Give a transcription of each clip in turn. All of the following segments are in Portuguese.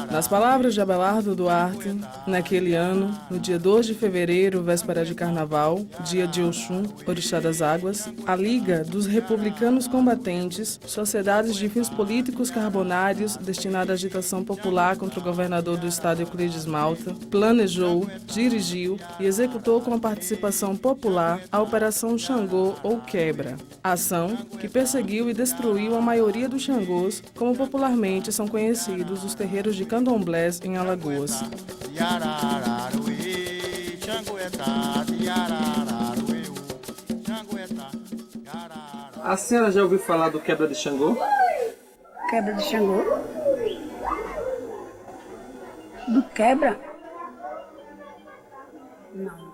Nas palavras de Abelardo Duarte, naquele ano, no dia 2 de fevereiro, véspera de Carnaval, dia de Oxum, Orixá das Águas, a Liga dos Republicanos Combatentes, sociedades de fins políticos carbonários destinada à agitação popular contra o governador do estado Euclides Malta, planejou, dirigiu e executou com a participação popular a Operação Xangô ou Quebra, ação que perseguiu e destruiu a maioria dos Xangôs, como popularmente são conhecidos os terreiros de candomblés em Alagoas. A senhora já ouviu falar do Quebra de Xangô? Quebra de Xangô? Do quebra? Não.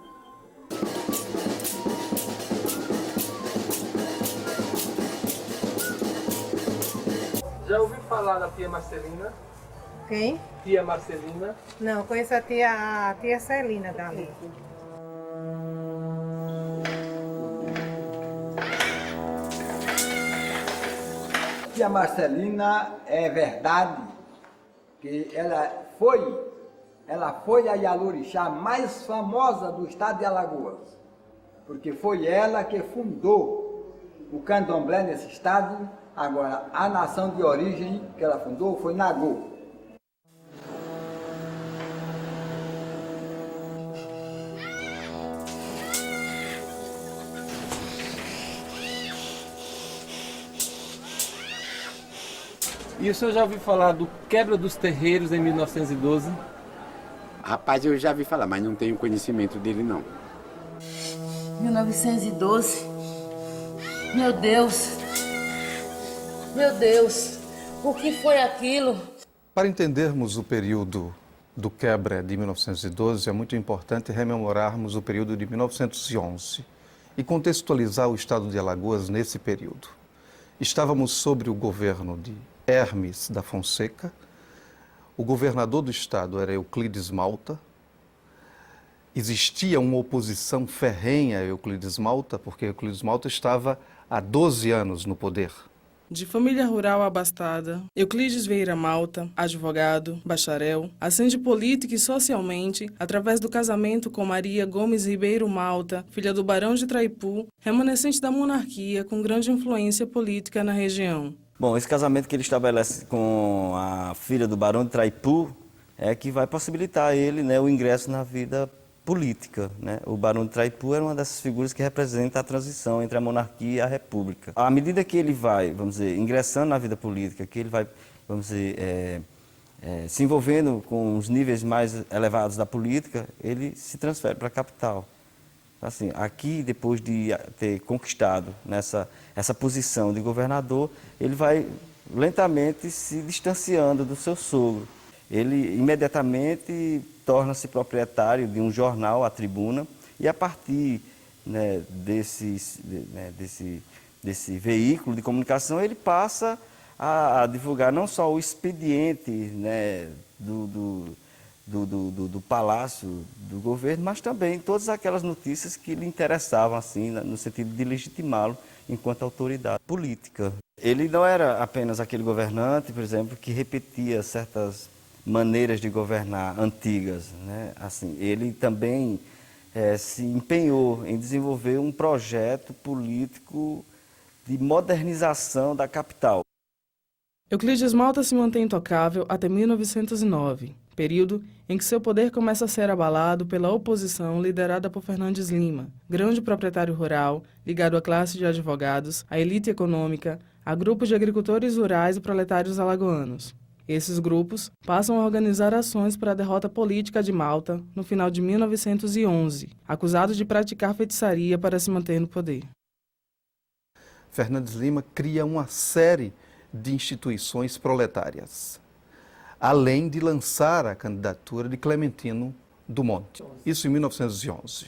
Já ouviu falar da tia Marcelina? Quem? Tia Marcelina. Não, conheço a tia Celina dali. Tia Marcelina, é verdade que ela foi a Yalorixá mais famosa do estado de Alagoas, porque foi ela que fundou o candomblé nesse estado. Agora, a nação de origem que ela fundou foi Nagô. E o senhor já ouviu falar do Quebra dos Terreiros em 1912? Rapaz, eu já vi falar, mas não tenho conhecimento dele, não. 1912. Meu Deus! Meu Deus! O que foi aquilo? Para entendermos o período do Quebra de 1912, é muito importante rememorarmos o período de 1911 e contextualizar o estado de Alagoas nesse período. Estávamos sob o governo de Hermes da Fonseca, o governador do estado era Euclides Malta, existia uma oposição ferrenha a Euclides Malta, porque Euclides Malta estava há 12 anos no poder. De família rural abastada, Euclides Vieira Malta, advogado, bacharel, ascende política e socialmente através do casamento com Maria Gomes Ribeiro Malta, filha do Barão de Traipu, remanescente da monarquia com grande influência política na região. Bom, esse casamento que ele estabelece com a filha do Barão de Traipu é que vai possibilitar a ele, né, o ingresso na vida política, né? O Barão de Traipu era uma dessas figuras que representa a transição entre a monarquia e a república. À medida que ele vai, vamos dizer, ingressando na vida política, que ele vai, vamos dizer, se envolvendo com os níveis mais elevados da política, ele se transfere para a capital. Assim, aqui, depois de ter conquistado essa posição de governador, ele vai lentamente se distanciando do seu sogro. Ele imediatamente torna-se proprietário de um jornal, A Tribuna, e a partir, né, desse veículo de comunicação, ele passa a divulgar não só o expediente, né, do palácio do governo, mas também todas aquelas notícias que lhe interessavam, assim, no sentido de legitimá-lo enquanto autoridade política. Ele não era apenas aquele governante, por exemplo, que repetia certas maneiras de governar antigas, né? Assim, ele também se empenhou em desenvolver um projeto político de modernização da capital. Euclides Malta se mantém intocável até 1909, período em que seu poder começa a ser abalado pela oposição liderada por Fernandes Lima, grande proprietário rural, ligado à classe de advogados, à elite econômica, a grupos de agricultores rurais e proletários alagoanos. Esses grupos passam a organizar ações para a derrota política de Malta no final de 1911, acusados de praticar feitiçaria para se manter no poder. Fernandes Lima cria uma série de instituições proletárias, além de lançar a candidatura de Clementino do Monte. Isso em 1911.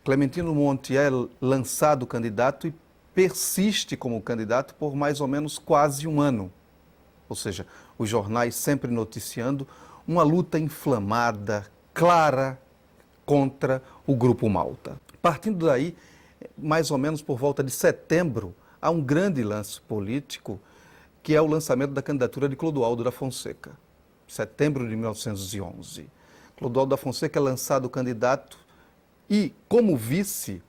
Clementino do Monte é lançado candidato e persiste como candidato por mais ou menos quase um ano. Ou seja, os jornais sempre noticiando uma luta inflamada, clara, contra o Grupo Malta. Partindo daí, mais ou menos por volta de setembro, há um grande lance político que é o lançamento da candidatura de Clodoaldo da Fonseca, setembro de 1911. Clodoaldo da Fonseca é lançado candidato e, como vice,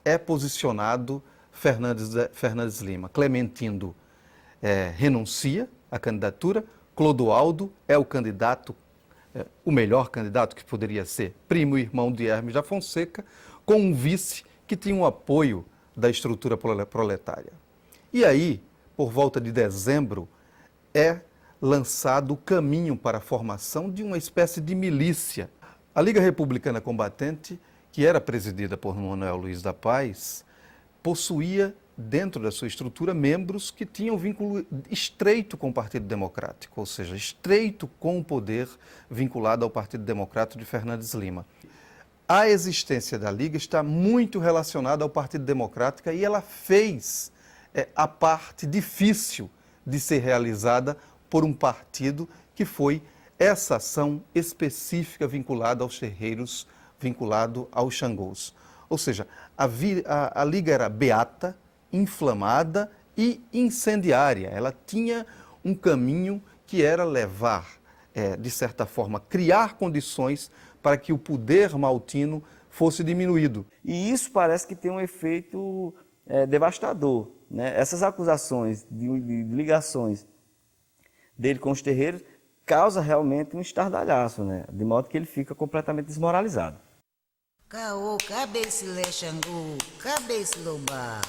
é posicionado Fernandes Lima. Clementino renuncia à candidatura, Clodoaldo é o candidato, o melhor candidato que poderia ser, primo e irmão de Hermes da Fonseca, com um vice que tinha um apoio da estrutura proletária. E aí, por volta de dezembro, é lançado o caminho para a formação de uma espécie de milícia. A Liga Republicana Combatente, que era presidida por Manuel Luiz da Paz, possuía dentro da sua estrutura membros que tinham vínculo estreito com o Partido Democrático, ou seja, estreito com o poder vinculado ao Partido Democrático de Fernandes Lima. A existência da Liga está muito relacionada ao Partido Democrático e ela fez a parte difícil de ser realizada por um partido que foi essa ação específica vinculada aos terreiros, vinculado aos Xangôs. Ou seja, a Liga era beata, inflamada e incendiária. Ela tinha um caminho que era levar, de certa forma, criar condições para que o poder maltino fosse diminuído. E isso parece que tem um efeito devastador, né? Essas acusações de ligações dele com os terreiros causa realmente um estardalhaço, né? De modo que ele fica completamente desmoralizado. Caô, cabeça lé Xangô, cabeça lomba.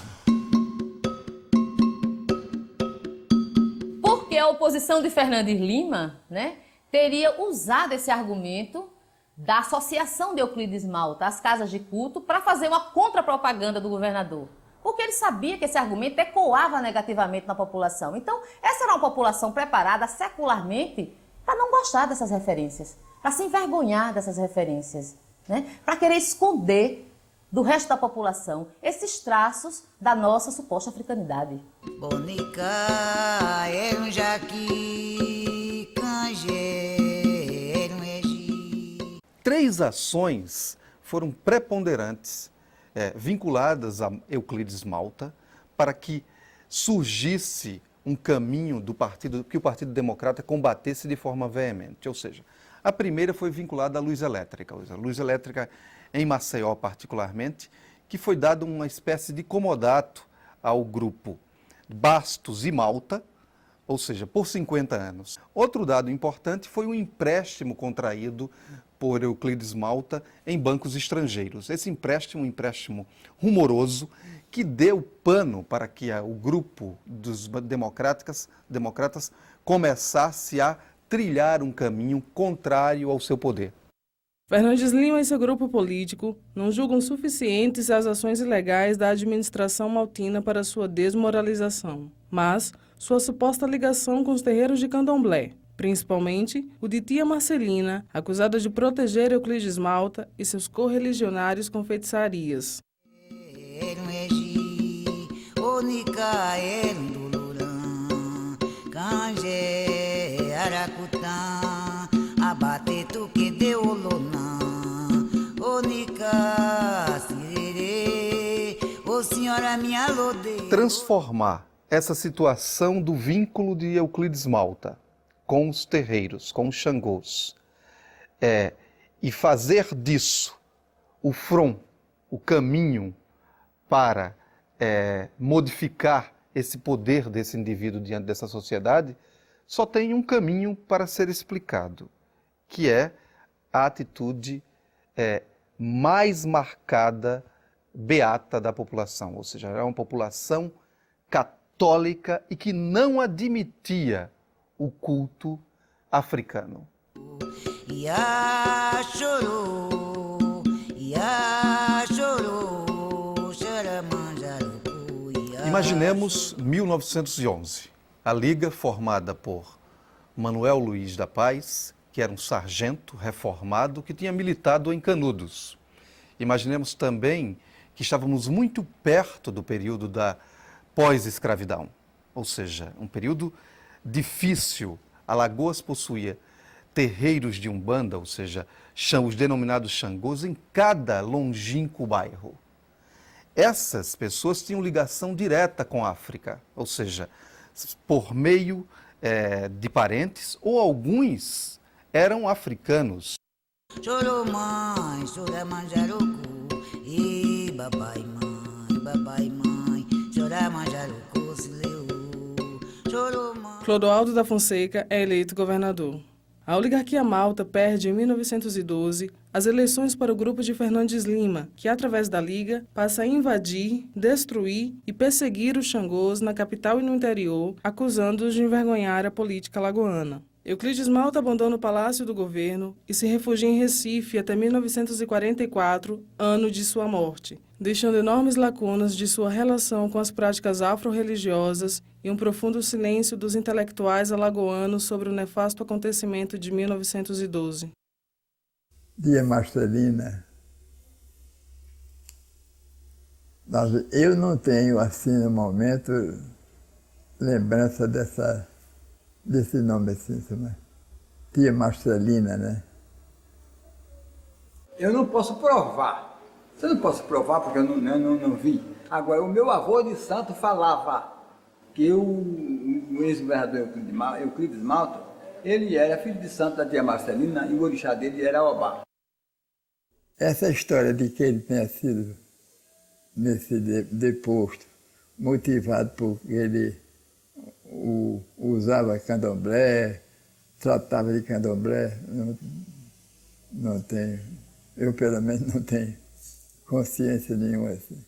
Porque a oposição de Fernandes Lima, né, teria usado esse argumento da associação de Euclides Malta às casas de culto para fazer uma contrapropaganda do governador. Porque ele sabia que esse argumento ecoava negativamente na população. Então, essa era uma população preparada secularmente para não gostar dessas referências, para se envergonhar dessas referências, né? Para querer esconder do resto da população esses traços da nossa suposta africanidade. Bonica, é um jaqui, cangé, é um regi. 3 ações foram preponderantes, vinculadas a Euclides Malta, para que surgisse um caminho do partido, que o Partido Democrata combatesse de forma veemente. Ou seja, a primeira foi vinculada à luz elétrica. A luz elétrica em Maceió, particularmente, que foi dado uma espécie de comodato ao grupo Bastos e Malta, ou seja, por 50 anos. Outro dado importante foi um empréstimo contraído por Euclides Malta em bancos estrangeiros. Esse empréstimo, um empréstimo rumoroso, que deu pano para que o grupo dos democratas começasse a trilhar um caminho contrário ao seu poder. Fernandes Lima e seu grupo político não julgam suficientes as ações ilegais da administração maltina para sua desmoralização, mas sua suposta ligação com os terreiros de candomblé, principalmente o de tia Marcelina, acusada de proteger Euclides Malta e seus correligionários com feitiçarias. Transformar essa situação do vínculo de Euclides Malta com os terreiros, com os Xangôs, e fazer disso o front, o caminho para modificar esse poder desse indivíduo diante dessa sociedade, só tem um caminho para ser explicado, que é a atitude mais marcada, beata da população, ou seja, era uma população católica e que não admitia o culto africano. Imaginemos 1911, a Liga formada por Manuel Luiz da Paz, que era um sargento reformado que tinha militado em Canudos. Imaginemos também que estávamos muito perto do período da pós-escravidão, ou seja, um período difícil. Alagoas possuía terreiros de Umbanda, ou seja, os denominados Xangôs, em cada longínquo bairro. Essas pessoas tinham ligação direta com a África, ou seja, por meio de parentes, ou alguns eram africanos. Chorou mãe, chora manjarucu, e babai mãe, chora manjarucu se leu. Chorou mãe. Clodoaldo da Fonseca é eleito governador. A oligarquia malta perde em 1912 as eleições para o grupo de Fernandes Lima, que através da Liga passa a invadir, destruir e perseguir os xangôs na capital e no interior, acusando-os de envergonhar a política alagoana. Euclides Malta abandona o Palácio do Governo e se refugia em Recife até 1944, ano de sua morte, deixando enormes lacunas de sua relação com as práticas afro-religiosas e um profundo silêncio dos intelectuais alagoanos sobre o nefasto acontecimento de 1912. Tia Marcelina, eu não tenho, assim, no momento, lembrança desse nome assim, sabe? Tia Marcelina, né? Eu não posso provar. Eu não posso provar porque eu não vi. Agora, o meu avô de santo falava que o ex-governador Euclides Malta, ele era filho de santo da tia Marcelina e o orixá dele era Obá. Essa história de que ele tenha sido nesse deposto, motivado porque ele usava candomblé, tratava de candomblé, não tenho, eu pelo menos não tenho consciência nenhuma assim.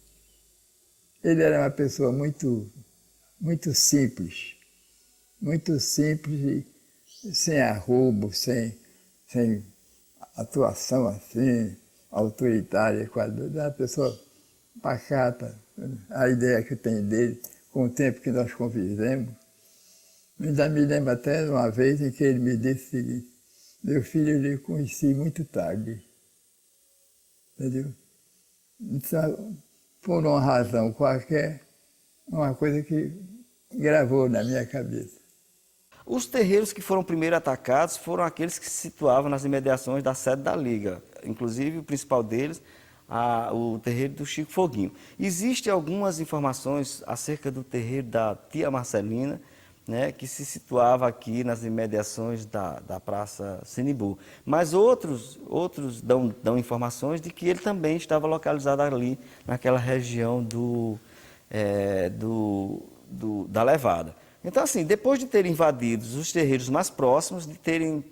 Ele era uma pessoa muito simples e sem arrobo, sem atuação assim, autoritária, quase. Era uma pessoa pacata. A ideia que eu tenho dele, com o tempo que nós convivemos, ainda me lembro até de uma vez em que ele me disse o seguinte: meu filho, eu lhe conheci muito tarde. Entendeu? Então, por uma razão qualquer, uma coisa que gravou na minha cabeça. Os terreiros que foram primeiro atacados foram aqueles que se situavam nas imediações da sede da Liga. Inclusive, o principal deles, o terreiro do Chico Foguinho. Existem algumas informações acerca do terreiro da tia Marcelina, né, que se situava aqui nas imediações da Praça Sinibu. Mas outros dão informações de que ele também estava localizado ali, naquela região da Levada. Então, assim, depois de terem invadido os terreiros mais próximos, de terem,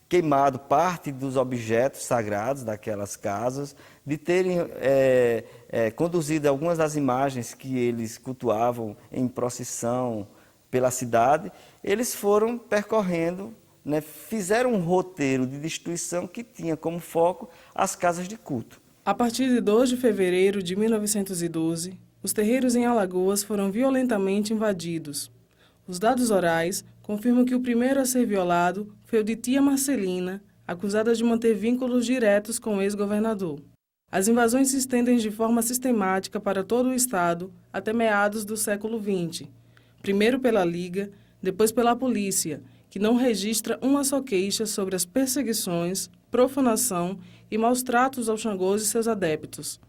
queimado parte dos objetos sagrados daquelas casas, de terem conduzido algumas das imagens que eles cultuavam em procissão pela cidade, eles foram percorrendo, né, fizeram um roteiro de destruição que tinha como foco as casas de culto. A partir de 2 de fevereiro de 1912, os terreiros em Alagoas foram violentamente invadidos. Os dados orais confirmam que o primeiro a ser violado foi o de tia Marcelina, acusada de manter vínculos diretos com o ex-governador. As invasões se estendem de forma sistemática para todo o estado até meados do século XX. Primeiro pela Liga, depois pela polícia, que não registra uma só queixa sobre as perseguições, profanação e maus-tratos aos xangôs e seus adeptos.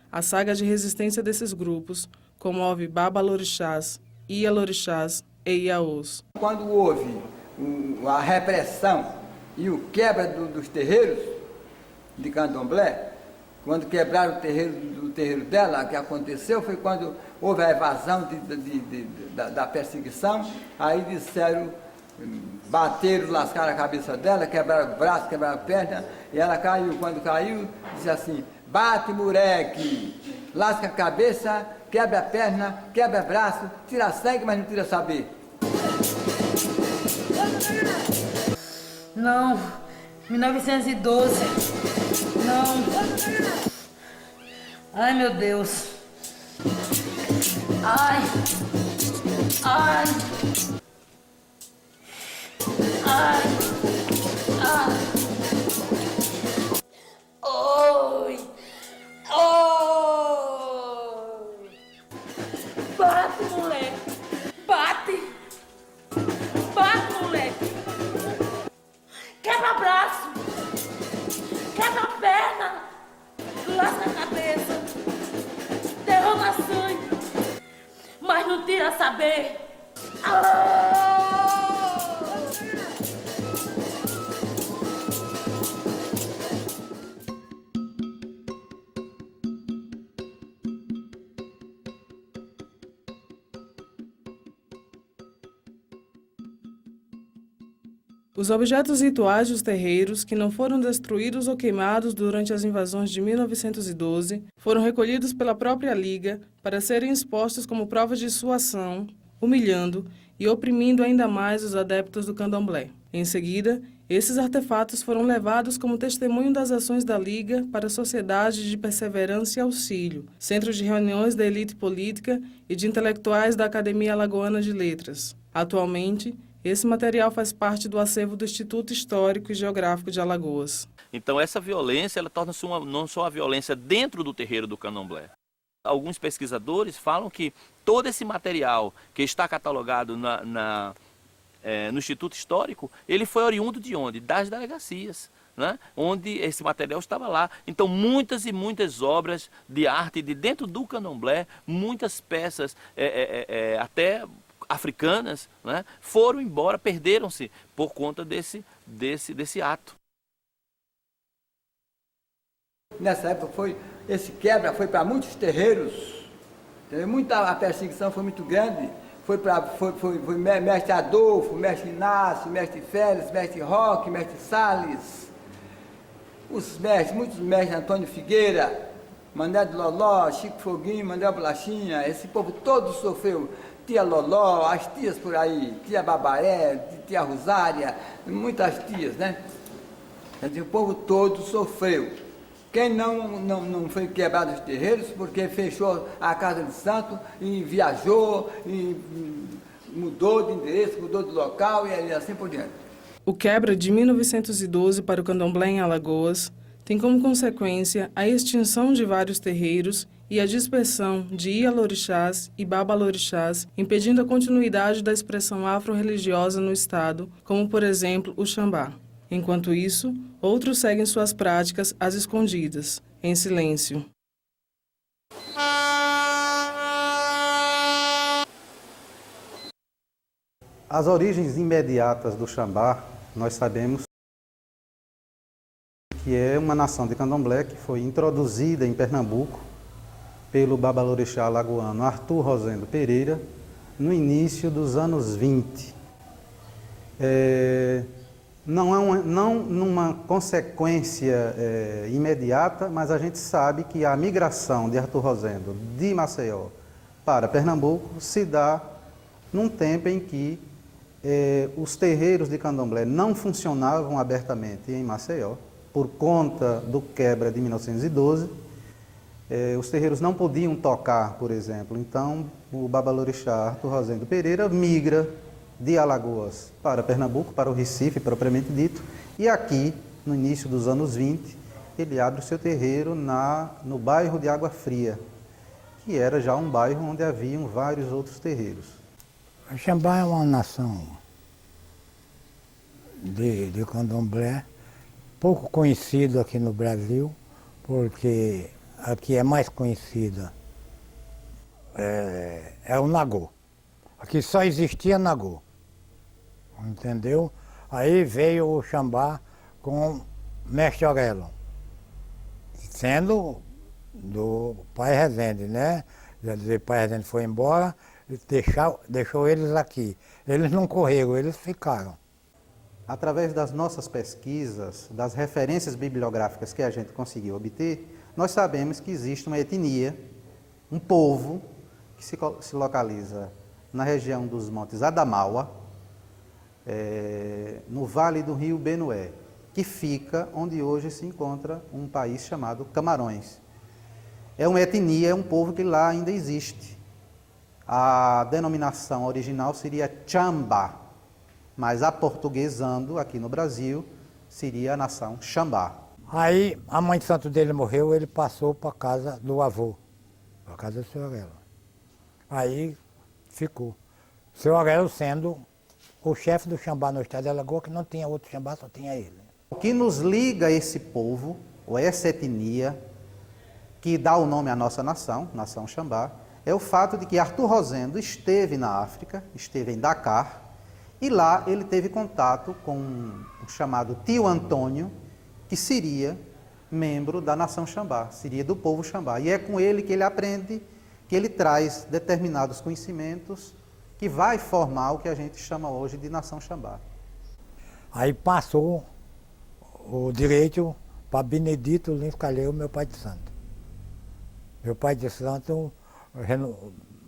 A saga de resistência desses grupos comove babalorixás, ialorixás e iaôs. Quando houve a repressão e o quebra dos terreiros de candomblé, quando quebraram o terreiro dela, o que aconteceu foi quando houve a evasão da perseguição, aí disseram, bateram, lascaram a cabeça dela, quebraram o braço, quebraram a perna, e ela caiu. Quando caiu, disse assim: bate, moleque, lasca a cabeça, quebra a perna, quebra o braço, tira sangue, mas não tira saber. Não, 1912. Não. Ai, meu Deus. Ai. Ai. Ai. Ai. Oi. Oi. Bate, moleque. Bate. Bate, moleque. Quebra braço. Quebra perna. Lasca a cabeça. Derrama sangue. Mas não tira saber. Os objetos rituais dos terreiros, que não foram destruídos ou queimados durante as invasões de 1912, foram recolhidos pela própria Liga para serem expostos como prova de sua ação, humilhando e oprimindo ainda mais os adeptos do candomblé. Em seguida, esses artefatos foram levados como testemunho das ações da Liga para a Sociedade de Perseverança e Auxílio, centro de reuniões da elite política e de intelectuais da Academia Alagoana de Letras. Atualmente, esse material faz parte do acervo do Instituto Histórico e Geográfico de Alagoas. Então essa violência, ela torna-se não só uma violência dentro do terreiro do candomblé. Alguns pesquisadores falam que todo esse material que está catalogado no Instituto Histórico, ele foi oriundo de onde? Das delegacias, né? Onde esse material estava lá. Então muitas e muitas obras de arte de dentro do candomblé, muitas peças até africanas, né, foram embora, perderam-se por conta desse ato. Nessa época esse quebra foi para muitos terreiros, a perseguição foi muito grande, foi mestre Adolfo, mestre Inácio, mestre Félix, mestre Roque, mestre Salles, muitos mestres, Antônio Figueira, Mané de Loló, Chico Foguinho, Manuel Bolachinha, esse povo todo sofreu. Tia Loló, as tias por aí, tia Babaré, tia Rosária, muitas tias, né? O povo todo sofreu. Quem não foi quebrado os terreiros, porque fechou a casa de santo e viajou, e mudou de endereço, mudou de local e assim por diante. O quebra de 1912 para o candomblé em Alagoas tem como consequência a extinção de vários terreiros e a dispersão de ialorixás e babalorixás, impedindo a continuidade da expressão afro-religiosa no estado, como, por exemplo, o Xambá. Enquanto isso, outros seguem suas práticas às escondidas, em silêncio. As origens imediatas do Xambá, nós sabemos que é uma nação de candomblé que foi introduzida em Pernambuco pelo babalorixá alagoano Arthur Rosendo Pereira, no início dos anos 20. Não numa consequência imediata, mas a gente sabe que a migração de Arthur Rosendo de Maceió para Pernambuco se dá num tempo em que os terreiros de candomblé não funcionavam abertamente em Maceió, por conta do quebra de 1912. Os terreiros não podiam tocar, por exemplo. Então, o babalorixá Arthur Rosendo Pereira migra de Alagoas para Pernambuco, para o Recife, propriamente dito, e aqui, no início dos anos 20, ele abre o seu terreiro no bairro de Água Fria, que era já um bairro onde haviam vários outros terreiros. O Xambá é uma nação de candomblé, pouco conhecido aqui no Brasil, porque aqui é mais conhecida é o Nagô. Aqui só existia Nagô, entendeu? Aí veio o Xambá com Mestre Aurélio, sendo do Pai Rezende, né? Já dizer, Pai Rezende foi embora, deixou eles aqui. Eles não correram, eles ficaram. Através das nossas pesquisas, das referências bibliográficas que a gente conseguiu obter, nós sabemos que existe uma etnia, um povo, que se localiza na região dos Montes Adamaua, no vale do rio Benué, que fica onde hoje se encontra um país chamado Camarões. É uma etnia, é um povo que lá ainda existe. A denominação original seria Chamba, mas aportuguesando aqui no Brasil seria a nação Xambá. Aí a mãe de santo dele morreu, ele passou para a casa do avô, para a casa do seu Aurélio. Aí ficou. O seu Aurélio sendo o chefe do Xambá no estado de Alagoas, que não tinha outro Xambá, só tinha ele. O que nos liga a esse povo, ou essa etnia, que dá o nome à nossa nação, nação Xambá, é o fato de que Arthur Rosendo esteve na África, esteve em Dakar, e lá ele teve contato com o chamado tio Antônio, que seria membro da nação Xambá, seria do povo Xambá. E é com ele que ele aprende, que ele traz determinados conhecimentos que vai formar o que a gente chama hoje de nação Xambá. Aí passou o direito para Benedito Lins Calheiros, meu pai de santo. Meu pai de santo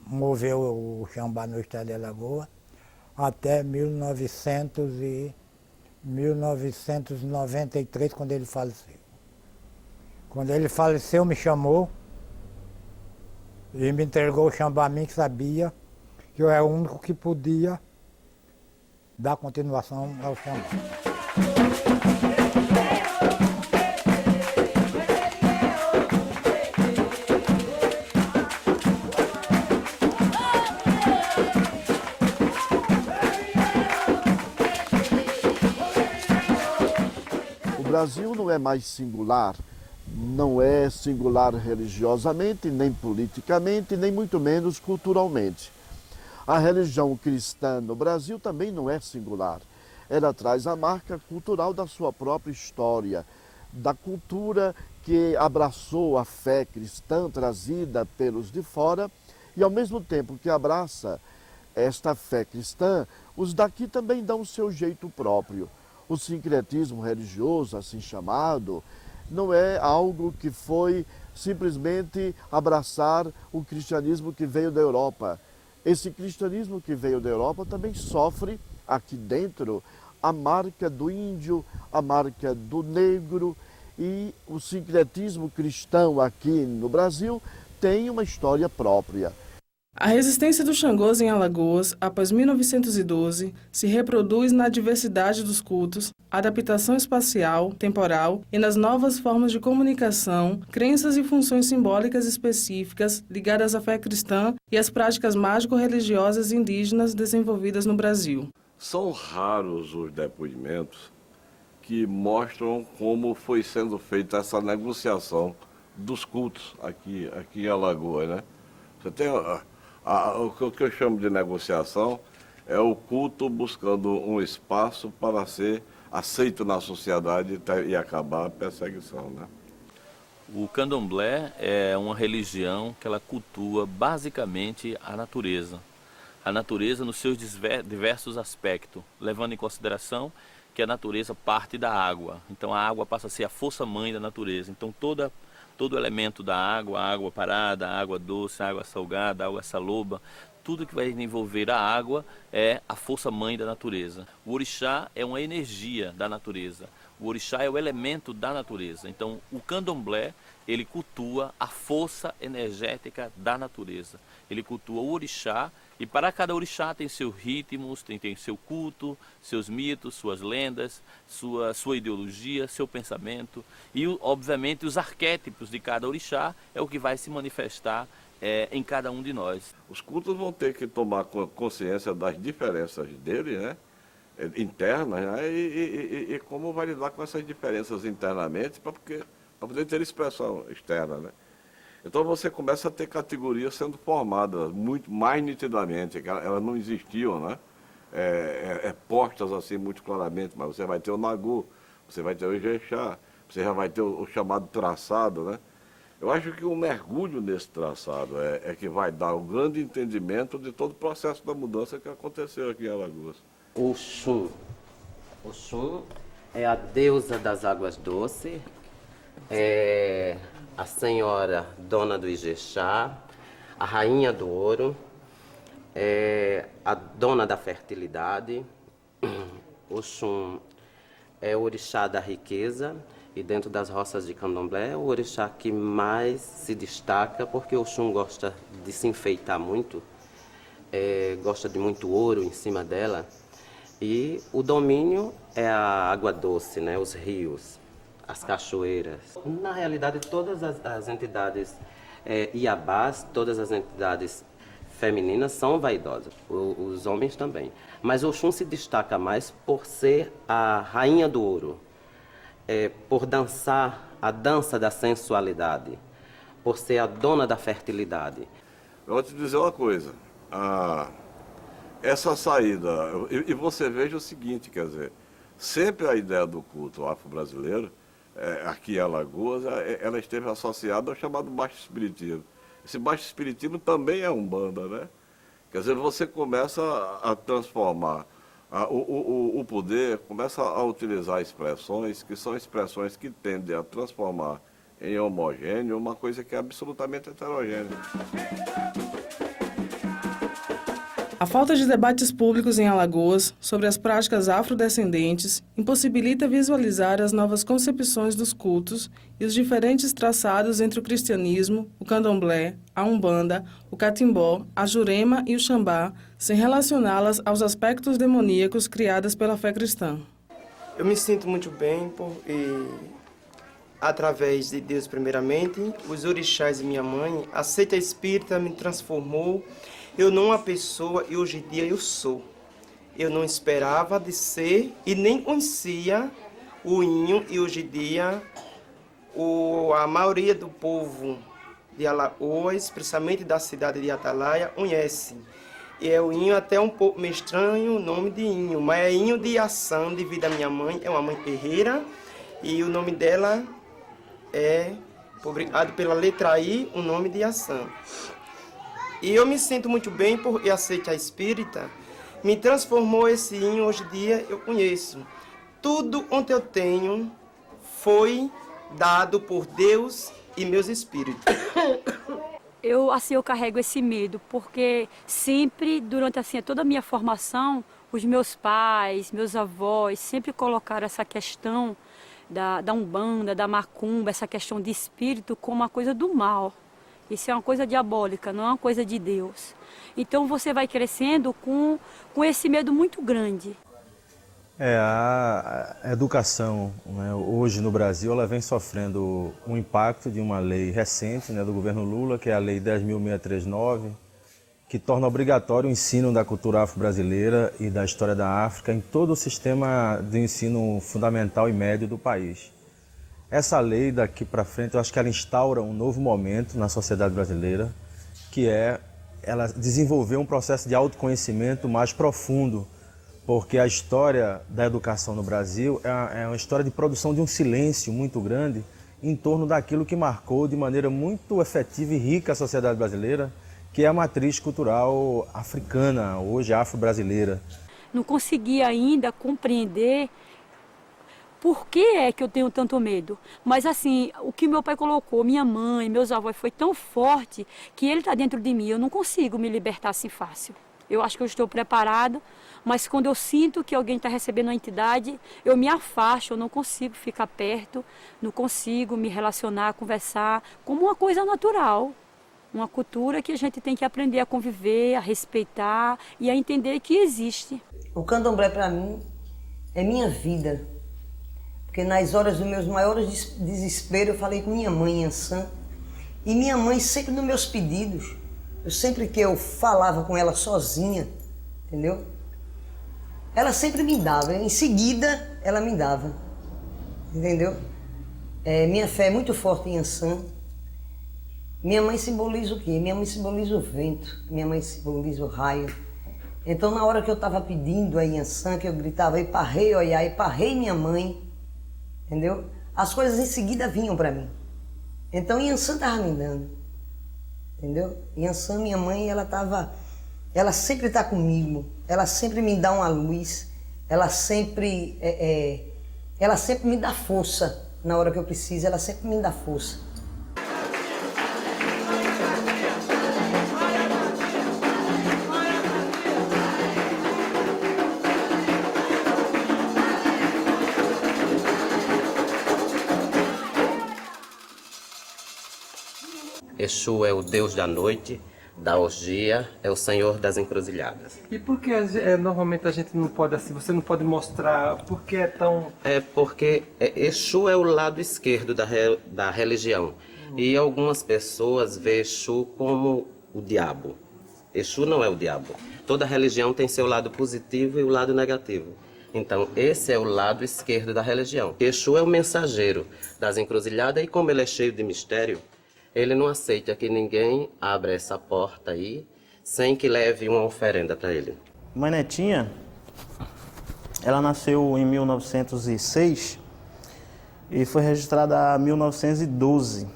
moveu o Xambá no estado de Alagoas até 1993, quando ele faleceu. Quando ele faleceu, me chamou e me entregou o Xambá a mim, que sabia que eu era o único que podia dar continuação ao Xambá. O Brasil não é mais singular, não é singular religiosamente, nem politicamente, nem muito menos culturalmente. A religião cristã no Brasil também não é singular. Ela traz a marca cultural da sua própria história, da cultura que abraçou a fé cristã trazida pelos de fora e, ao mesmo tempo que abraça esta fé cristã, os daqui também dão o seu jeito próprio. O sincretismo religioso, assim chamado, não é algo que foi simplesmente abraçar o cristianismo que veio da Europa. Esse cristianismo que veio da Europa também sofre aqui dentro a marca do índio, a marca do negro, e o sincretismo cristão aqui no Brasil tem uma história própria. A resistência dos Xangôs em Alagoas, após 1912, se reproduz na diversidade dos cultos, adaptação espacial, temporal e nas novas formas de comunicação, crenças e funções simbólicas específicas ligadas à fé cristã e às práticas mágico-religiosas indígenas desenvolvidas no Brasil. São raros os depoimentos que mostram como foi sendo feita essa negociação dos cultos aqui em Alagoas, né? Você tem o que eu chamo de negociação é o culto buscando um espaço para ser aceito na sociedade e acabar a perseguição, né? O candomblé é uma religião que ela cultua basicamente a natureza nos seus diversos aspectos, levando em consideração que a natureza parte da água. Então a água passa a ser a força-mãe da natureza. Então todo elemento da água, a água parada, a água doce, a água salgada, a água saloba, tudo que vai envolver a água é a força-mãe da natureza. O orixá é uma energia da natureza. O orixá é o elemento da natureza. Então o candomblé, ele cultua a força energética da natureza. Ele cultua o orixá, e para cada orixá tem seus ritmos, tem seu culto, seus mitos, suas lendas, sua ideologia, seu pensamento. E, obviamente, os arquétipos de cada orixá é o que vai se manifestar em cada um de nós. Os cultos vão ter que tomar consciência das diferenças dele, né? Internas, né? E como vai lidar com essas diferenças internamente para poder ter expressão externa, né? Então você começa a ter categorias sendo formadas muito mais nitidamente, que elas não existiam, né? Postas assim muito claramente, mas você vai ter o Nagô, você vai ter o Ijexá, você já vai ter o chamado traçado, né? Eu acho que o mergulho nesse traçado é que vai dar um grande entendimento de todo o processo da mudança que aconteceu aqui em Alagoas. Oxum. Oxum é a deusa das águas doces, é a senhora dona do Ijexá, a rainha do ouro, a dona da fertilidade. Oxum é o orixá da riqueza, e dentro das roças de candomblé é o orixá que mais se destaca, porque Oxum gosta de se enfeitar muito, gosta de muito ouro em cima dela, e o domínio é a água doce, né, os rios, as cachoeiras. Na realidade, todas as entidades iabás, todas as entidades femininas são vaidosas, os homens também. Mas Oxum se destaca mais por ser a rainha do ouro, por dançar a dança da sensualidade, por ser a dona da fertilidade. Eu vou te dizer uma coisa. Essa saída... E você veja o seguinte, quer dizer, sempre a ideia do culto afro-brasileiro, aqui em Alagoas, ela esteve associada ao chamado baixo espiritismo. Esse baixo espiritismo também é umbanda, né? Quer dizer, você começa a transformar o poder, começa a utilizar expressões que são expressões que tendem a transformar em homogêneo uma coisa que é absolutamente heterogênea. A falta de debates públicos em Alagoas sobre as práticas afrodescendentes impossibilita visualizar as novas concepções dos cultos e os diferentes traçados entre o cristianismo, o candomblé, a umbanda, o catimbó, a jurema e o xambá, sem relacioná-las aos aspectos demoníacos criados pela fé cristã. Eu me sinto muito bem através de Deus primeiramente, os orixás e minha mãe, a seita espírita me transformou. Eu não uma pessoa e hoje em dia eu sou. Eu não esperava de ser e nem conhecia o Inho e hoje em dia a maioria do povo de Alagoas, principalmente da cidade de Atalaia, conhece. E o Inho até um pouco me estranho o nome de Inho, mas é Inho de ação devido à minha mãe, é uma mãe guerreira e o nome dela é, obrigado pela letra I, o nome de ação. E eu me sinto muito bem porque a seita espírita me transformou esse Inho, hoje em dia eu conheço. Tudo onde eu tenho foi dado por Deus e meus espíritos. Eu carrego esse medo, porque sempre, durante toda a minha formação, os meus pais, meus avós, sempre colocaram essa questão da Umbanda, da Macumba, essa questão de espírito como uma coisa do mal. Isso é uma coisa diabólica, não é uma coisa de Deus. Então você vai crescendo com esse medo muito grande. A educação, né, hoje no Brasil, ela vem sofrendo um impacto de uma lei recente, né, do governo Lula, que é a Lei 10.639, que torna obrigatório o ensino da cultura afro-brasileira e da história da África em todo o sistema de ensino fundamental e médio do país. Essa lei, daqui para frente, eu acho que ela instaura um novo momento na sociedade brasileira, que é ela desenvolver um processo de autoconhecimento mais profundo, porque a história da educação no Brasil é uma história de produção de um silêncio muito grande em torno daquilo que marcou de maneira muito efetiva e rica a sociedade brasileira, que é a matriz cultural africana, hoje afro-brasileira. Não consegui ainda compreender por que é que eu tenho tanto medo. Mas o que meu pai colocou, minha mãe, meus avós, foi tão forte que ele está dentro de mim. Eu não consigo me libertar assim fácil. Eu acho que eu estou preparada, mas quando eu sinto que alguém está recebendo uma entidade, eu me afasto, eu não consigo ficar perto, não consigo me relacionar, conversar, como uma coisa natural. Uma cultura que a gente tem que aprender a conviver, a respeitar e a entender que existe. O candomblé, para mim, é minha vida. Porque nas horas dos meus maiores desesperos, eu falei com minha mãe, Ansan, e minha mãe sempre nos meus pedidos, sempre que eu falava com ela sozinha, entendeu? Ela sempre me dava, em seguida ela me dava, entendeu? Minha fé é muito forte em Ansan. Minha mãe simboliza o quê? Minha mãe simboliza o vento, minha mãe simboliza o raio. Então na hora que eu estava pedindo a Ansan, que eu gritava, Iparrei, Oiá, Iparrei minha mãe, entendeu? As coisas em seguida vinham para mim. Então Ansan estava me dando, entendeu? Ansan, minha mãe, ela sempre está comigo, ela sempre me dá uma luz, ela sempre me dá força na hora que eu preciso, ela sempre me dá força. Exu é o Deus da noite, da orgia, é o Senhor das encruzilhadas. E por que normalmente a gente não pode assim, você não pode mostrar, por que é tão... É porque Exu é o lado esquerdo da religião. E algumas pessoas veem Exu como o diabo. Exu não é o diabo. Toda religião tem seu lado positivo e o lado negativo. Então, esse é o lado esquerdo da religião. Exu é o mensageiro das encruzilhadas e como ele é cheio de mistério, Ele não aceita que ninguém abra essa porta aí sem que leve uma oferenda para ele. Mãe Netinha, ela nasceu em 1906 e foi registrada em 1912.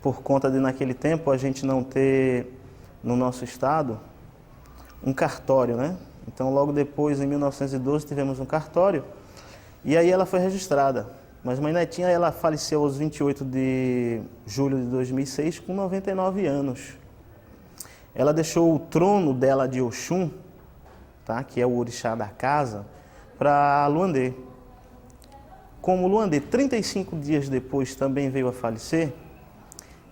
Por conta de, naquele tempo, a gente não ter, no nosso estado, um cartório, né? Então, logo depois, em 1912, tivemos um cartório e aí ela foi registrada. Mas Mãe Netinha, ela faleceu aos 28 de julho de 2006, com 99 anos. Ela deixou o trono dela de Oxum, tá? Que é o orixá da casa, para Luandê. Como Luandê, 35 dias depois, também veio a falecer,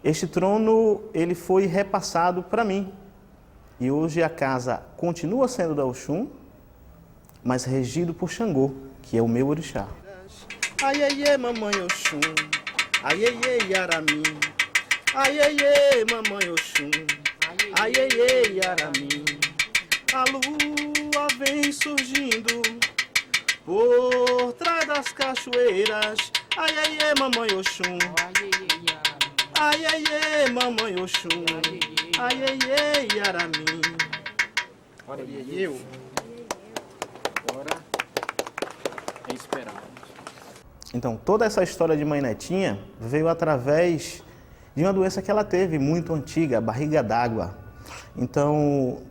este trono ele foi repassado para mim. E hoje a casa continua sendo da Oxum, mas regido por Xangô, que é o meu orixá. Ai, ai, ai, mamãe Oxum, ai, ai, ai, Aramim, ai, ai, ai, mamãe Oxum, ai, ai, ai, Aramim. A lua vem surgindo por trás das cachoeiras, ai, ai, ai, mamãe Oxum, ai, ai, ai, mamãe Oxum, ai, ai, ai, Aramim. Olha aí, eu. Agora é esperar. Então, toda essa história de Mãe Netinha veio através de uma doença que ela teve, muito antiga, a barriga d'água. Então,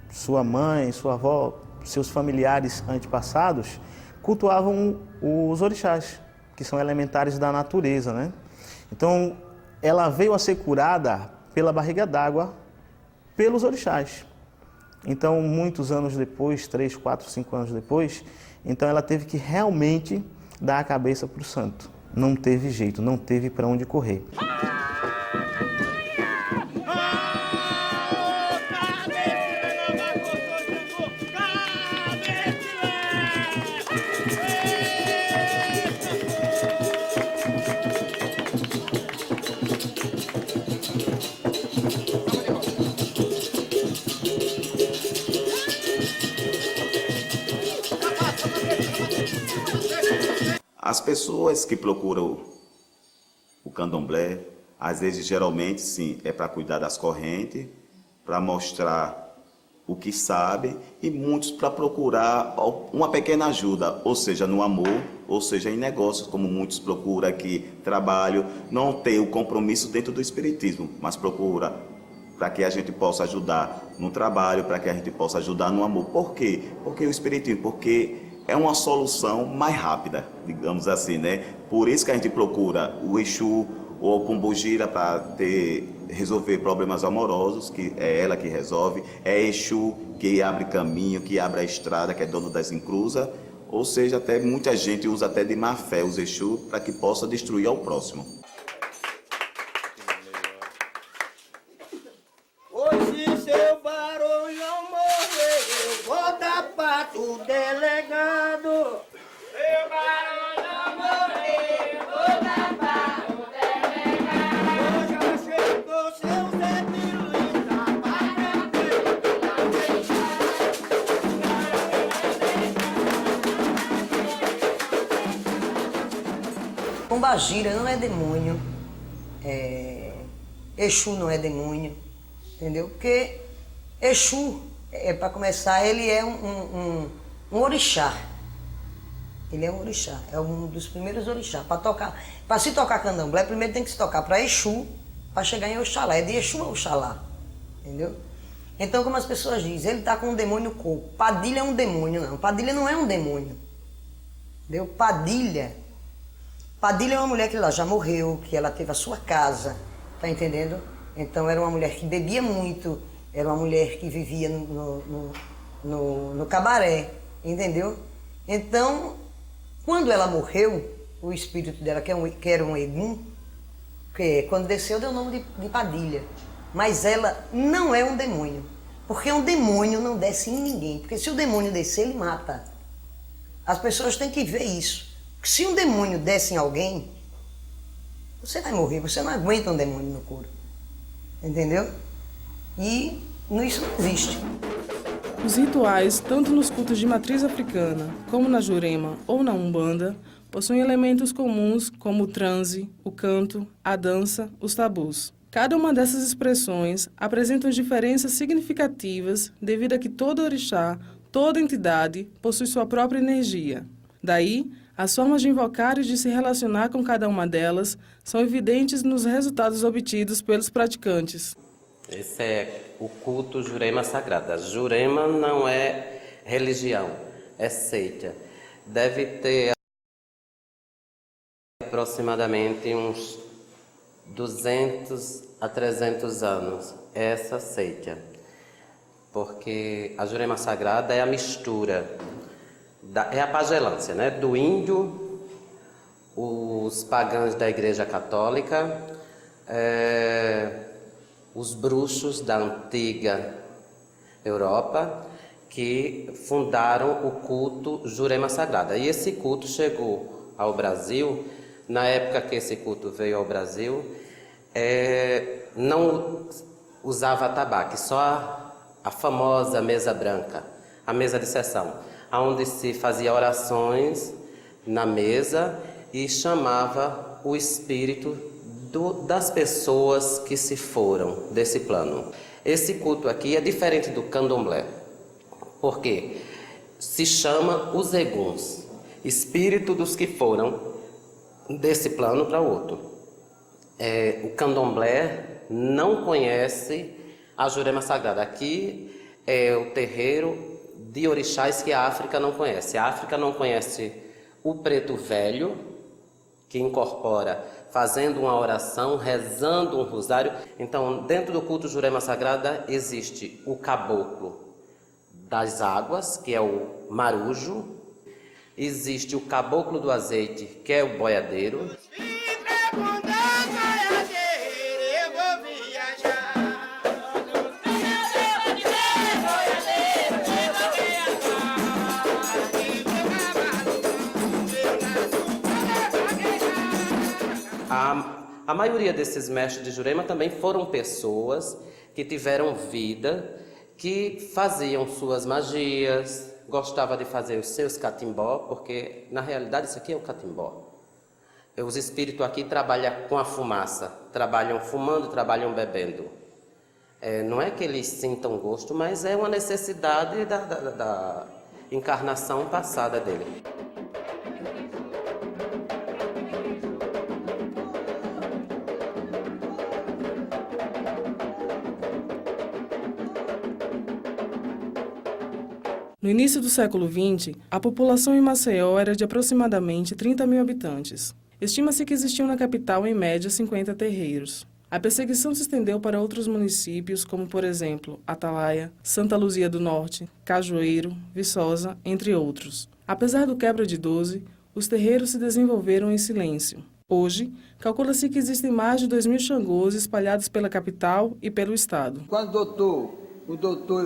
sua mãe, sua avó, seus familiares antepassados cultuavam os orixás, que são elementares da natureza, né? Então, ela veio a ser curada pela barriga d'água, pelos orixás. Então, muitos anos depois, 3, 4, 5 anos depois, então ela teve que realmente dar a cabeça para o santo. Não teve jeito, não teve para onde correr. As pessoas que procuram o candomblé, às vezes, geralmente, sim, é para cuidar das correntes, para mostrar o que sabe, e muitos para procurar uma pequena ajuda, ou seja, no amor, ou seja, em negócios, como muitos procuram aqui, trabalho, não tem o compromisso dentro do espiritismo, mas procura para que a gente possa ajudar no trabalho, para que a gente possa ajudar no amor. Por quê? Porque o espiritismo, porque é uma solução mais rápida, digamos assim, né? Por isso que a gente procura o Exu ou o Pombogira para resolver problemas amorosos, que é ela que resolve. É Exu que abre caminho, que abre a estrada, que é dono das encruzas. Ou seja, até muita gente usa até de má fé os Exu para que possa destruir ao próximo. Hoje seu barão não morreu, eu vou dar pato delegado. Seu barão não morreu, eu vou dar pato delegado. Já chegou seu Zé Pilinha, Pombagira não é demônio, Exu não é demônio, entendeu? Porque Exu, para começar, ele é um orixá. Ele é um orixá, é um dos primeiros orixás. Para se tocar candomblé, primeiro tem que se tocar para Exu, para chegar em Oxalá. É de Exu a Oxalá, entendeu? Então, como as pessoas dizem, ele está com um demônio no corpo. Padilha é um demônio, não. Padilha não é um demônio, entendeu? Padilha é uma mulher que ela já morreu, que ela teve a sua casa, tá entendendo? Então, era uma mulher que bebia muito, era uma mulher que vivia no cabaré, entendeu? Então, quando ela morreu, o espírito dela, que era um egum, quando desceu deu o nome de Padilha. Mas ela não é um demônio, porque um demônio não desce em ninguém, porque se o demônio descer, ele mata. As pessoas têm que ver isso. Se um demônio desce em alguém, você vai morrer, você não aguenta um demônio no corpo. Entendeu? E isso não existe. Os rituais, tanto nos cultos de matriz africana, como na Jurema ou na Umbanda, possuem elementos comuns como o transe, o canto, a dança, os tabus. Cada uma dessas expressões apresentam diferenças significativas devido a que todo orixá, toda entidade, possui sua própria energia. Daí, as formas de invocar e de se relacionar com cada uma delas são evidentes nos resultados obtidos pelos praticantes. Esse é o culto Jurema Sagrada. Jurema não é religião, é seita. Deve ter aproximadamente uns 200 a 300 anos essa seita. Porque a Jurema Sagrada é a mistura, é a pagelância, né? Do índio, os pagãos da Igreja Católica, os bruxos da antiga Europa, que fundaram o culto Jurema Sagrada. E esse culto chegou ao Brasil, na época que esse culto veio ao Brasil, não usava tabaco, só a famosa mesa branca, a mesa de sessão, onde se fazia orações na mesa e chamava o espírito das pessoas que se foram desse plano. Esse culto aqui é diferente do candomblé, porque se chama os eguns, espírito dos que foram desse plano para outro. O candomblé não conhece a Jurema Sagrada. Aqui é o terreiro de orixás que a África não conhece. A África não conhece o preto velho, que incorpora fazendo uma oração, rezando um rosário. Então, dentro do culto Jurema Sagrada existe o caboclo das águas, que é o marujo. Existe o caboclo do azeite, que é o boiadeiro. A maioria desses mestres de Jurema também foram pessoas que tiveram vida, que faziam suas magias, gostava de fazer os seus catimbó, porque na realidade isso aqui é o catimbó. Os espíritos aqui trabalham com a fumaça, trabalham fumando, trabalham bebendo. Não é que eles sintam gosto, mas é uma necessidade da encarnação passada dele. No início do século XX, a população em Maceió era de aproximadamente 30 mil habitantes. Estima-se que existiam na capital, em média, 50 terreiros. A perseguição se estendeu para outros municípios, como, por exemplo, Atalaia, Santa Luzia do Norte, Cajueiro, Viçosa, entre outros. Apesar do quebra de 12, os terreiros se desenvolveram em silêncio. Hoje, calcula-se que existem mais de 2.000 xangôs espalhados pela capital e pelo estado. Quando o doutor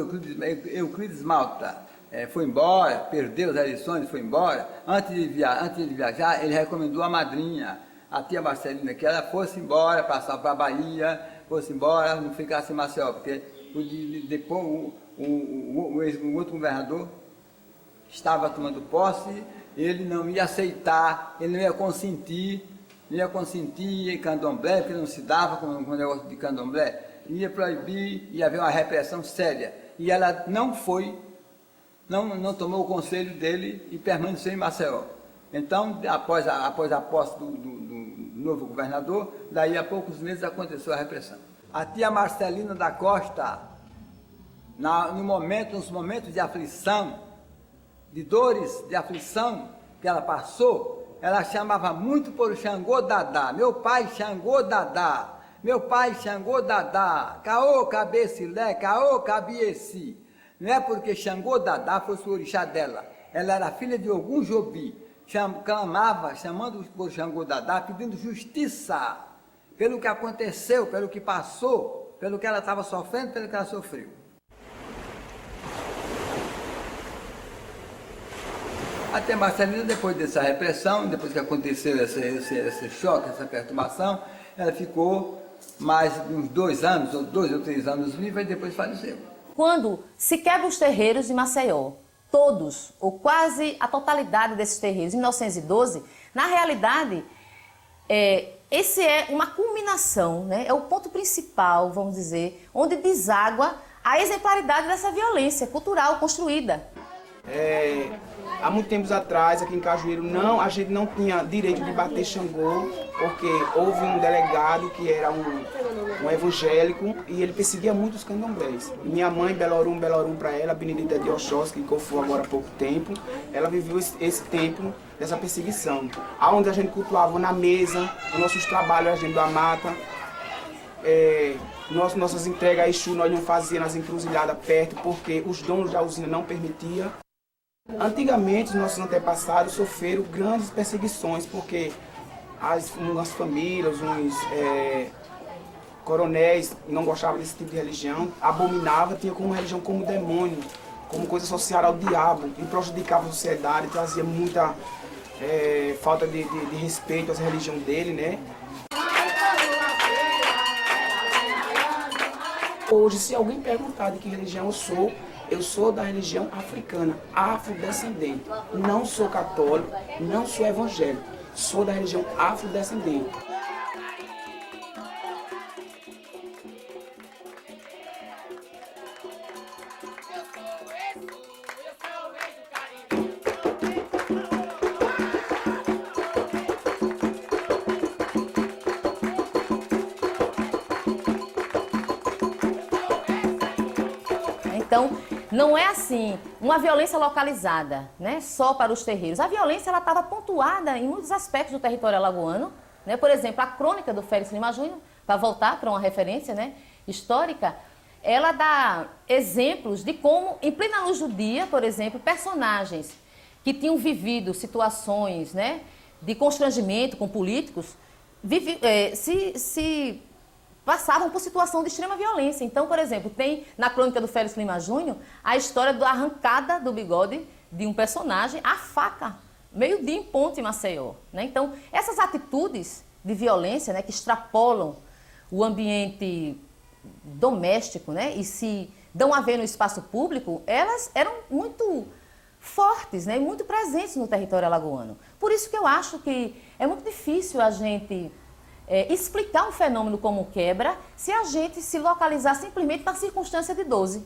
Euclides Malta foi embora, perdeu as eleições, foi embora, antes de viajar, ele recomendou a madrinha, a tia Marcelina, que ela fosse embora, passar para a Bahia, fosse embora, não ficasse em Maceió, porque depois o outro governador estava tomando posse, ele não ia aceitar, ele não ia consentir candomblé, porque não se dava com o negócio de candomblé, ia proibir, ia haver uma repressão séria. E ela não foi, não tomou o conselho dele e permaneceu em Maceió. Então, após a posse do novo governador, daí a poucos meses aconteceu a repressão. A tia Marcelina da Costa, nos momentos de aflição, de dores, de aflição que ela passou, ela chamava muito por Xangô Dadá, meu pai Xangô Dadá, meu pai Xangô Dadá, caô cabecilé, caô cabieci. Não é porque Xangô Dadá fosse o orixá dela, ela era filha de Ogum Jobi, clamava, chamando por Xangô Dadá, pedindo justiça pelo que aconteceu, pelo que passou, pelo que ela estava sofrendo, pelo que ela sofreu. Até Marcelina, depois dessa repressão, depois que aconteceu esse choque, essa perturbação, ela ficou mais uns 2 ou 3 anos viva e depois faleceu. Quando se quebra os terreiros de Maceió, todos, ou quase a totalidade desses terreiros, em 1912, na realidade, esse é uma culminação, né? É o ponto principal, vamos dizer, onde deságua a exemplaridade dessa violência cultural construída. Há muito tempos atrás, aqui em Cajueiro, a gente não tinha direito de bater Xangô, porque houve um delegado que era um evangélico e ele perseguia muito os candomblés. Minha mãe, Belorum para ela, Benedita de Oxóssi, que confou agora há pouco tempo, ela viveu esse tempo dessa perseguição. Onde a gente cultuava na mesa, nos nossos trabalhos, a gente da mata, nossas entregas a Exu nós não fazíamos nas encruzilhadas perto, porque os donos da usina não permitiam. Antigamente, os nossos antepassados sofreram grandes perseguições, porque umas famílias, uns coronéis não gostavam desse tipo de religião, abominavam, tinham como religião como demônio, como coisa associada ao diabo, e prejudicava a sociedade, trazia muita falta de respeito à religião dele, né? Hoje, se alguém perguntar de que religião eu sou da religião africana, afrodescendente. Não sou católico, não sou evangélico, sou da religião afrodescendente. Então, não é assim, uma violência localizada, né, só para os terreiros. A violência estava pontuada em muitos aspectos do território alagoano, né? Por exemplo, a crônica do Félix Lima Júnior, para voltar para uma referência, né, histórica, ela dá exemplos de como, em plena luz do dia, por exemplo, personagens que tinham vivido situações, né, de constrangimento com políticos, passavam por situação de extrema violência. Então, por exemplo, tem na crônica do Félix Lima Júnior a história da arrancada do bigode de um personagem à faca, meio-dia em Ponte, em Maceió, né? Então, essas atitudes de violência, né, que extrapolam o ambiente doméstico, né, e se dão a ver no espaço público, elas eram muito fortes, né, e muito presentes no território alagoano. Por isso que eu acho que é muito difícil a gente explicar um fenômeno como o quebra se a gente se localizar simplesmente na circunstância de 12.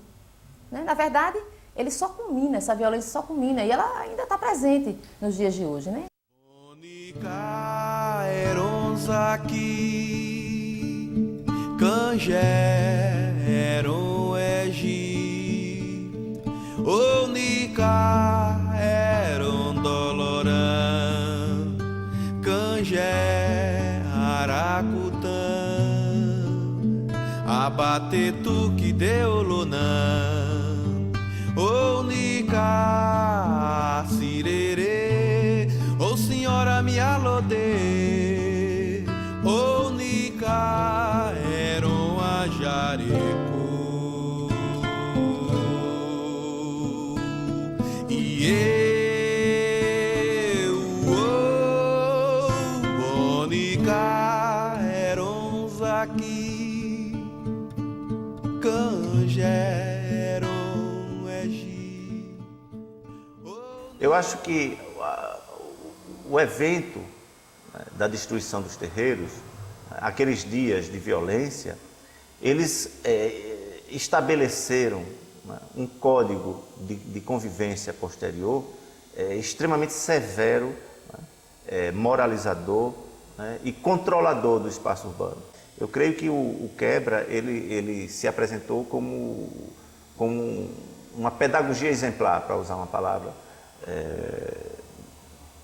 Né? Na verdade, ele só culmina, essa violência só culmina, e ela ainda está presente nos dias de hoje. Né? Abate tu que deu lunã, ô nica sirere, ô senhora me alode, ô nica era um ajareco, e eu, ô nica era um zaqui. Eu acho que o evento da destruição dos terreiros, aqueles dias de violência, eles estabeleceram um código de convivência posterior extremamente severo, moralizador, e controlador do espaço urbano. Eu creio que o quebra ele se apresentou como uma pedagogia exemplar, para usar uma palavra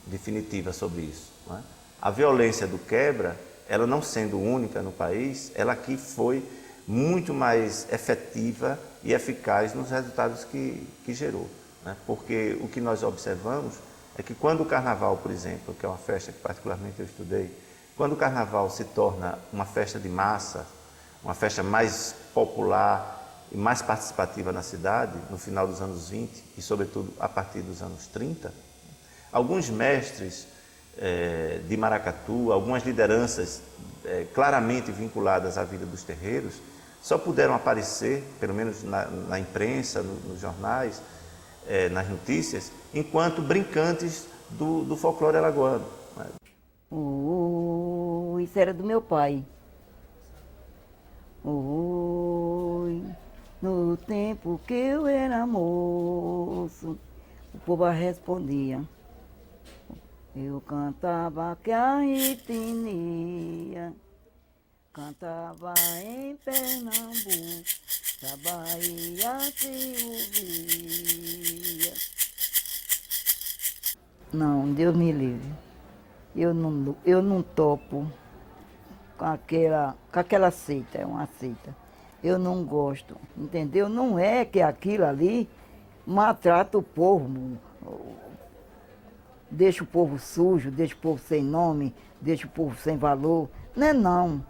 definitiva sobre isso. Não é? A violência do quebra, ela não sendo única no país, ela aqui foi muito mais efetiva e eficaz nos resultados que gerou. Né? Porque o que nós observamos é que quando o carnaval, por exemplo, que é uma festa que particularmente eu estudei, quando o carnaval se torna uma festa de massa, uma festa mais popular e mais participativa na cidade, no final dos anos 20 e, sobretudo, a partir dos anos 30, alguns mestres de maracatu, algumas lideranças claramente vinculadas à vida dos terreiros, só puderam aparecer, pelo menos na imprensa, nos jornais, nas notícias enquanto brincantes do folclore alagoano. Isso era do meu pai. No tempo que eu era moço, o povo respondia. Eu cantava que a etnia, cantava em Pernambuco, da Bahia se ouvia. Não, Deus me livre. Eu não topo com aquela seita, é uma seita. Eu não gosto, entendeu? Não é que aquilo ali maltrata o povo, deixa o povo sujo, deixa o povo sem nome, deixa o povo sem valor. Não é não.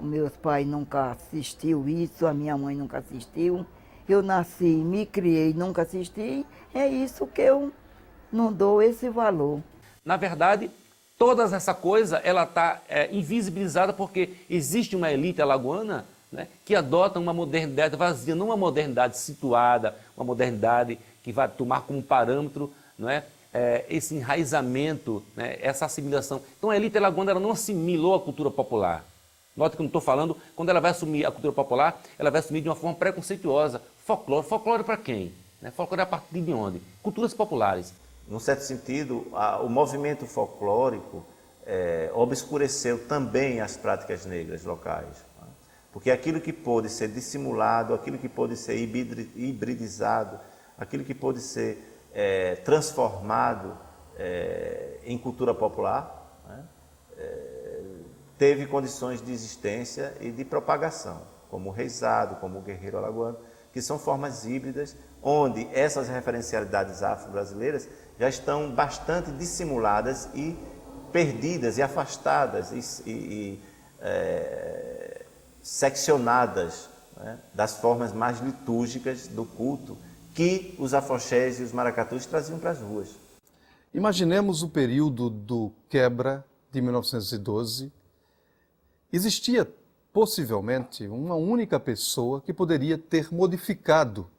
Meus pais nunca assistiu isso, a minha mãe nunca assistiu. Eu nasci, me criei, nunca assisti. É isso que eu não dou esse valor. Na verdade, toda essa coisa ela está invisibilizada porque existe uma elite alagoana, né, que adota uma modernidade vazia, não uma modernidade situada, uma modernidade que vai tomar como parâmetro, não é, esse enraizamento, né, essa assimilação. Então a elite alagoana ela não assimilou a cultura popular. Note que eu não estou falando, quando ela vai assumir a cultura popular, ela vai assumir de uma forma preconceituosa. Folclore. Folclore para quem? Né? Folclore é a partir de onde? Culturas populares. Num certo sentido, o movimento folclórico obscureceu também as práticas negras locais. Né? Porque aquilo que pôde ser dissimulado, aquilo que pôde ser hibridizado, aquilo que pôde ser transformado em cultura popular, né? Teve condições de existência e de propagação, como o reizado, como o guerreiro alagoano, que são formas híbridas, onde essas referencialidades afro-brasileiras já estão bastante dissimuladas e perdidas e afastadas e seccionadas, né, das formas mais litúrgicas do culto que os afoxés e os maracatus traziam para as ruas. Imaginemos o período do quebra de 1912. Existia possivelmente uma única pessoa que poderia ter modificado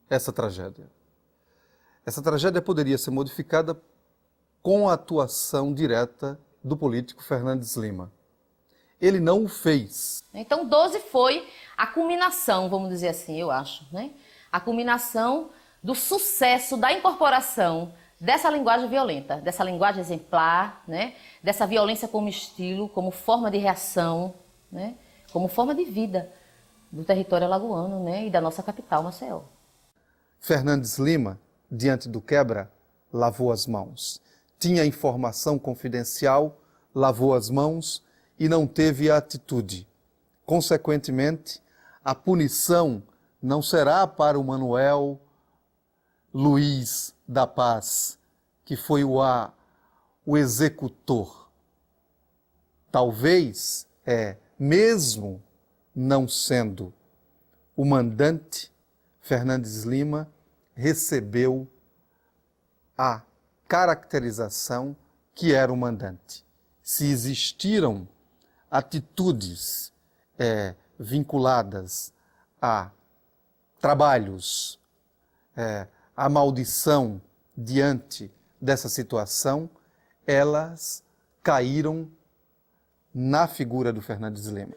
essa tragédia. Essa tragédia poderia ser modificada com a atuação direta do político Fernandes Lima. Ele não o fez. Então 12 foi a culminação, vamos dizer assim, eu acho, né? A culminação do sucesso da incorporação dessa linguagem violenta, dessa linguagem exemplar, né? Dessa violência como estilo, como forma de reação, né? Como forma de vida do território alagoano, né? E da nossa capital, Maceió. Fernandes Lima, diante do quebra, lavou as mãos. Tinha informação confidencial, lavou as mãos e não teve atitude. Consequentemente, a punição não será para o Manuel Luiz da Paz, que foi o executor. Talvez, mesmo não sendo o mandante, Fernandes Lima recebeu a caracterização que era o mandante. Se existiram atitudes vinculadas a trabalhos, a maldição diante dessa situação, elas caíram na figura do Fernandes Lima.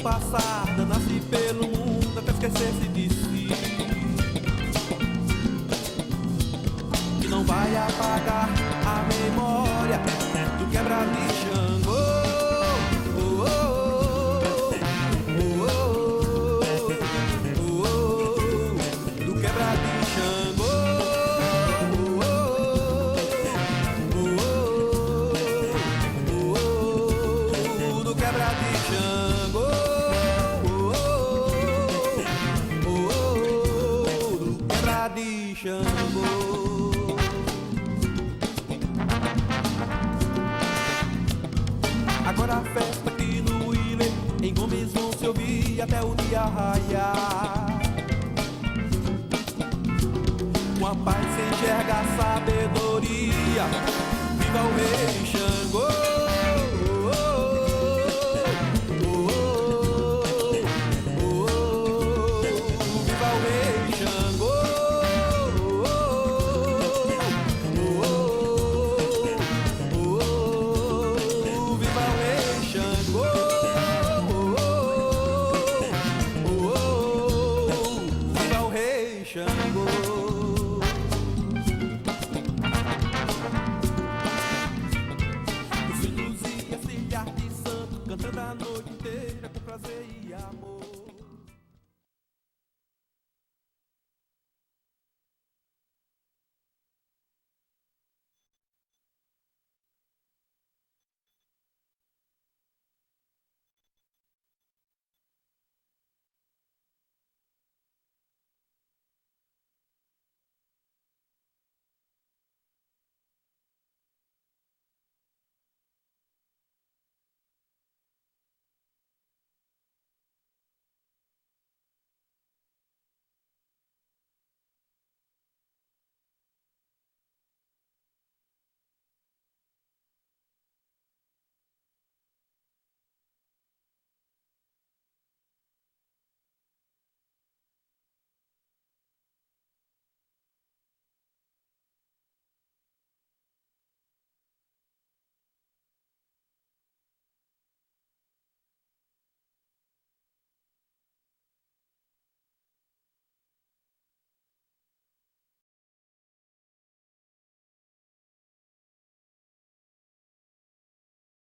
passada, nasce pelo mundo até esquecer-se de si. Que não vai apagar a memória do quebra de Xangô. Agora a festa aqui no Ilê, em Gomes vão se ouvir até o dia raiar.